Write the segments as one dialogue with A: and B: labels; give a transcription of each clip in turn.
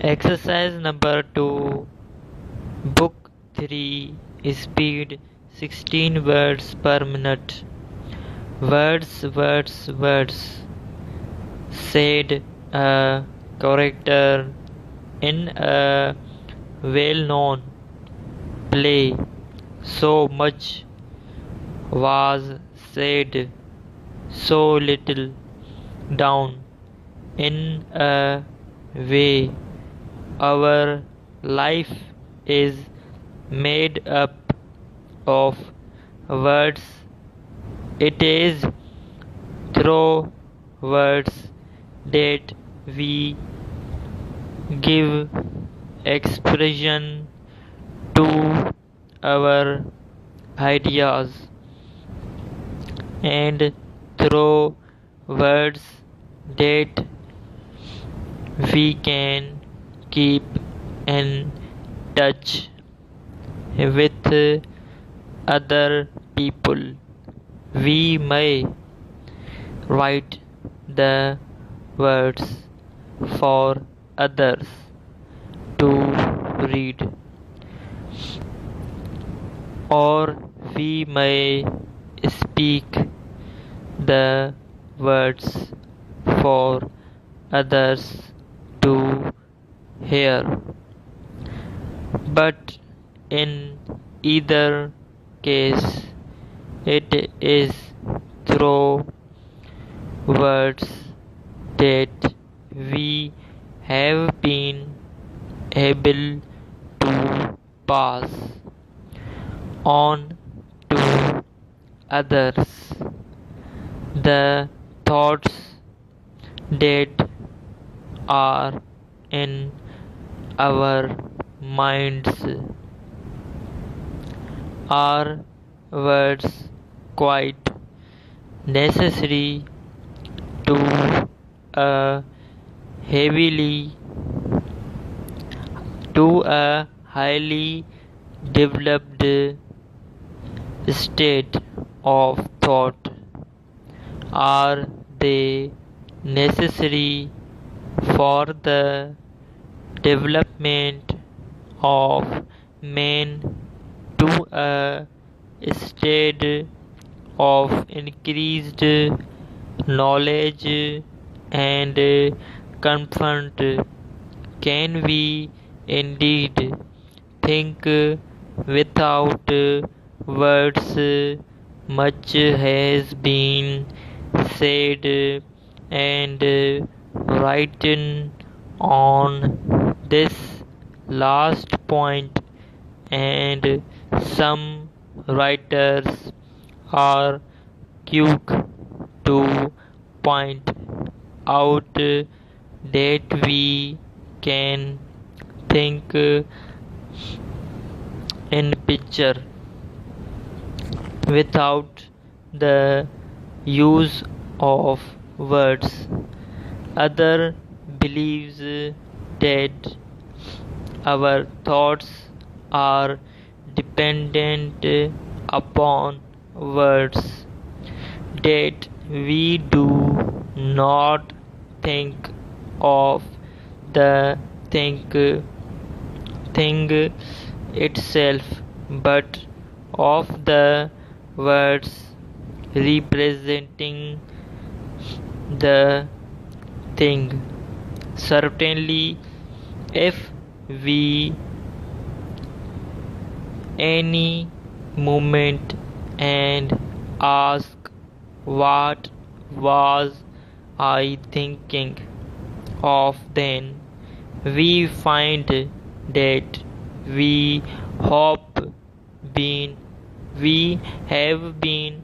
A: Exercise number 2, Book 3, Speed 16 words per minute. Words, words, words, said a character in a well-known play. So much was said, so little down. In a way, our life is made up of words. It is through words that we give expression to our ideas, and through words that we can keep in touch with other people. We may write the words for others to read, or we may speak the words for others to hear. But in either case, it is through words that we have been able to pass on to others the thoughts that are in our minds. Are words quite necessary to a heavily to a highly developed state of thought? Are they necessary for the development of man to a state of increased knowledge and confront? Can we indeed think without words? Much has been said and written on this last point, and some writers are quick to point out that we can think in picture without the use of words. Other believes that our thoughts are dependent upon words, that we do not think of the thing itself, but of the words representing the thing. Certainly, if we any moment and ask, what was I thinking of then, we find that we have been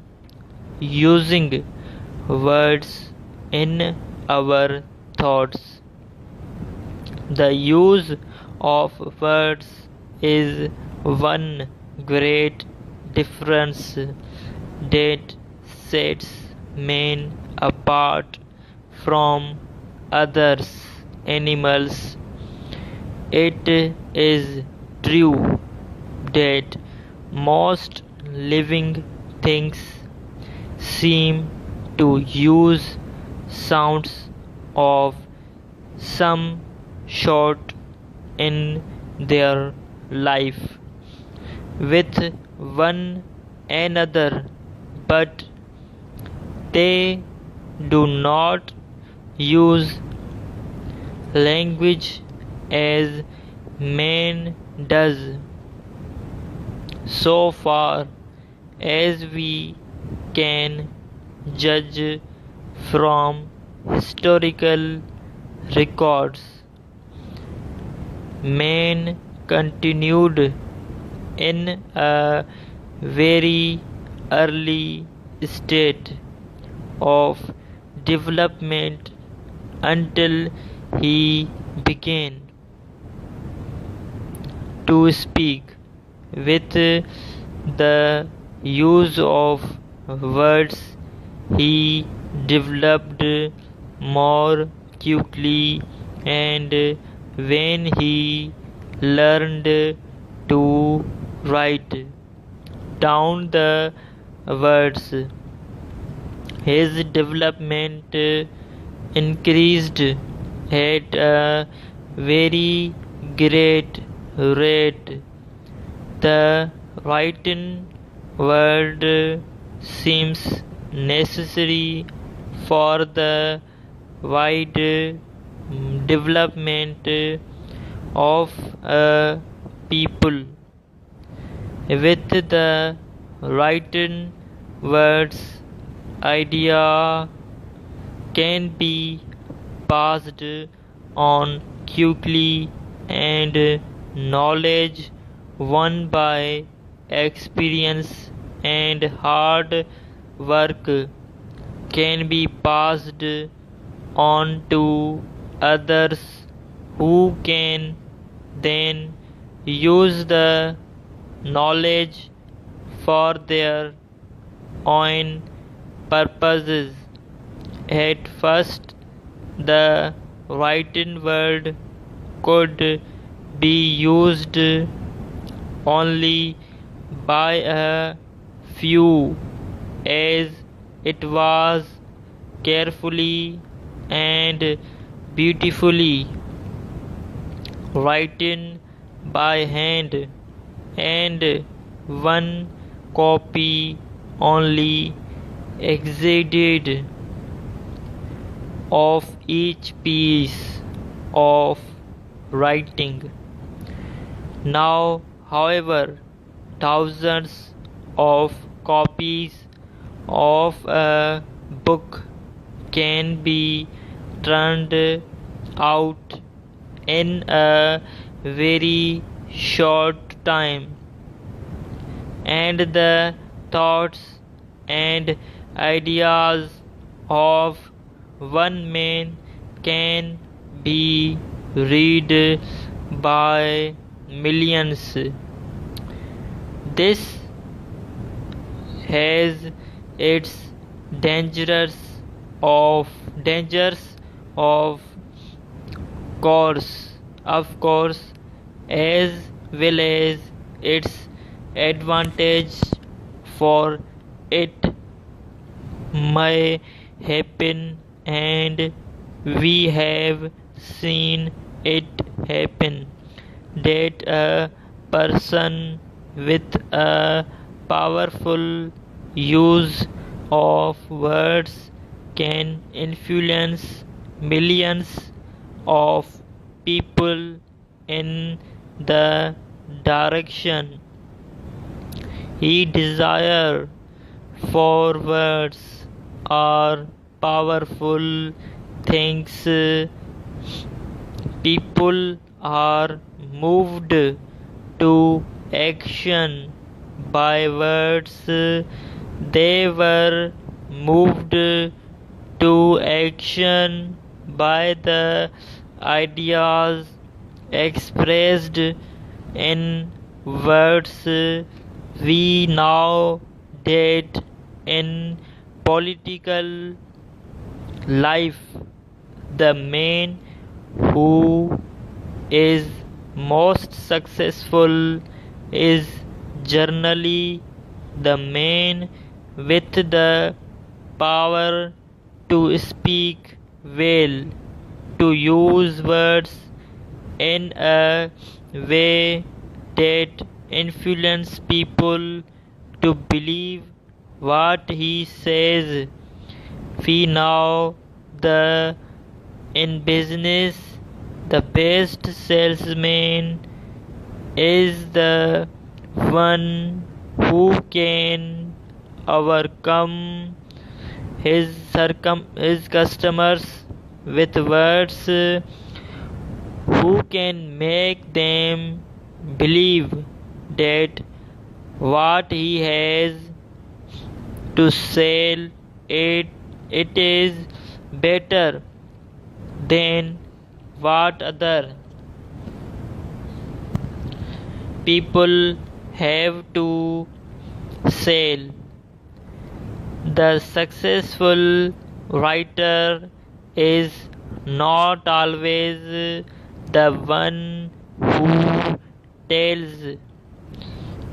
A: using words in our thoughts. The use of words is one great difference that sets men apart from others animals. It is true that most living things seem to use sounds of some sort in their life with one another, but they do not use language as man does. So far as we can judge from historical records, man continued in a very early state of development until he began to speak with the use of words. He developed more quickly, and when he learned to write down the words, his development increased at a very great rate. The written word seems necessary for the wide development of a people. With the written words, idea can be passed on quickly, and knowledge won by experience and hard work can be passed on to others, who can then use the knowledge for their own purposes. At first, the written word could be used only by a few, as it was carefully and beautifully written by hand, and one copy only existed of each piece of writing. Now, however, thousands of copies of a book can be turned out in a very short time, and the thoughts and ideas of one man can be read by millions. This has its dangers of course, as well as its advantage, for it may happen, and we have seen it happen, that a person with a powerful use of words can influence millions of people in the direction he desires. For words are powerful things. People are moved to action by words. They were moved to action by the ideas expressed in words. We know that in political life, the man who is most successful is generally the man with the power to speak well, to use words in a way that influences people to believe what he says. We know the in business the best salesman is the one who can overcome his customers with words, who can make them believe that what he has to sell it is better than what other people have to sell. The successful writer is not always the one who tells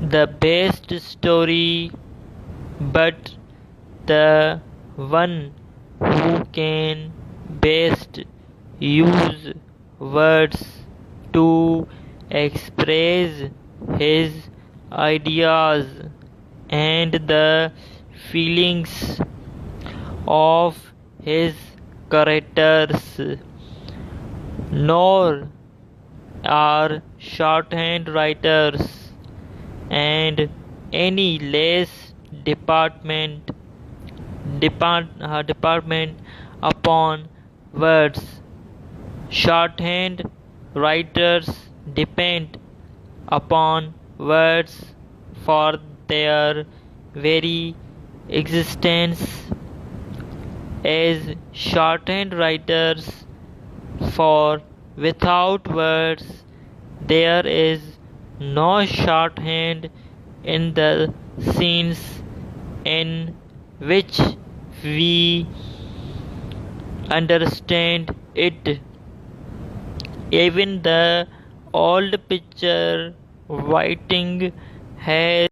A: the best story, but the one who can best use words to express his ideas and the feelings of his characters. Nor are shorthand writers and any less department upon words. Shorthand writers depend upon words for their very existence as shorthand writers, for without words there is no shorthand in the scenes in which we understand it. Even the old picture writing has